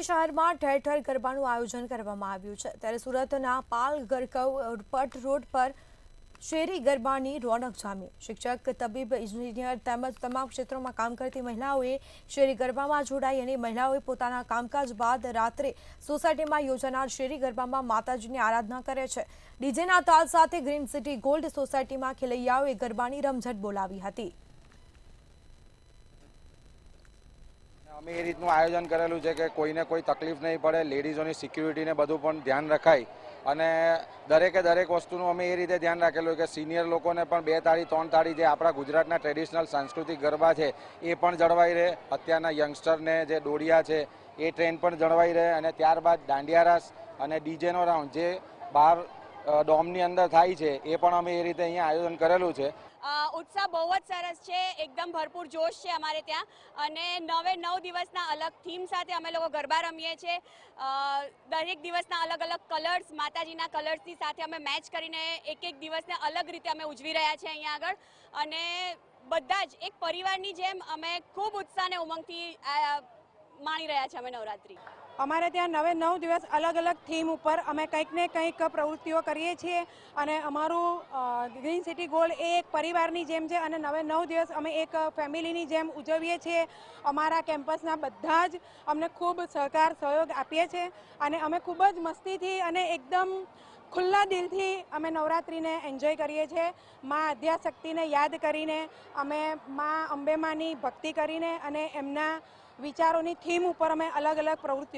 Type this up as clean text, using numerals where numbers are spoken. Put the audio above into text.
શહેરમાં ઠેર ઠેર ગરબાનું આયોજન કરવામાં આવ્યું છે ત્યારે સુરતના પાલ ગરકવ પટ રોડ પર શેરી ગરબાની રોનક જામી। શિક્ષક, તબીબ, એન્જિનિયર તેમજ તમામ ક્ષેત્રોમાં કામ કરતી મહિલાઓએ શેરી ગરબામાં જોડાઈ અને મહિલાઓએ પોતાના કામકાજ બાદ રાત્રે સોસાયટીમાં યોજાનાર શેરી ગરબામાં માતાજીની આરાધના કરે છે। ડીજેના તાલ સાથે ગ્રીન સિટી ગોલ્ડ સોસાયટીમાં ખેલૈયાઓએ ગરબાની રમઝટ બોલાવી હતી। અમે એ રીતનું આયોજન કરેલું છે કે કોઈને કોઈ તકલીફ નહીં પડે, લેડીઝોની સિક્યુરિટીને બધું પણ ધ્યાન રખાય અને દરેકે દરેક વસ્તુનું અમે એ રીતે ધ્યાન રાખેલું કે સિનિયર લોકોને પણ 2 તાળી 3 તાળી જે આપણા ગુજરાતના ટ્રેડિશનલ સાંસ્કૃતિક ગરબા છે એ પણ જળવાઈ રહે, અત્યારના યંગસ્ટરને જે દોડિયા છે એ ટ્રેન્ડ પણ જળવાઈ રહે અને ત્યારબાદ દાંડિયા રાસ અને ડીજેનો રાઉન્ડ જે બહાર ડોમની અંદર થાય છે એ પણ અમે એ રીતે અહીંયા આયોજન કરેલું છે। उत्साह बहुत सरस है, एकदम भरपूर जोश है अमारे त्या अने 9 દિવસના અલગ થીમ સાથે અમે લોકો ગરબા રમીએ છીએ। દરેક દિવસના અલગ અલગ કલર્સ, માતાજીના કલર્સની સાથે અમે મેચ કરીને એક દિવસને અલગ રીતે અમે ઉજવી રહ્યા છીએ અહીંયા આગળ અને બધા જ એક પરિવારની જેમ અમે ખૂબ ઉત્સાહ અને ઉમંગથી માણી રહ્યા છીએ અમે નવરાત્રિ। અમારે ત્યાં 9 દિવસ અલગ અલગ થીમ ઉપર અમે કંઈક ને કંઈક પ્રવૃત્તિઓ કરીએ છીએ અને અમારું ગ્રીન સિટી ગોલ્ડ એ એક પરિવારની જેમ છે અને 9 દિવસ અમે એક ફેમિલીની જેમ ઉજવીએ છીએ। અમારા કેમ્પસના બધા જ અમને ખૂબ સહયોગ આપીએ છીએ અને અમે ખૂબ જ મસ્તીથી અને એકદમ ખુલ્લા દિલથી અમે નવરાત્રિને એન્જોય કરીએ છીએ। મા આદ્યાશક્તિને યાદ કરીને અમે મા અંબેમાની ભક્તિ કરીને અને એમના વિચારોની થીમ ઉપર અમે અલગ અલગ પ્રવૃત્તિઓ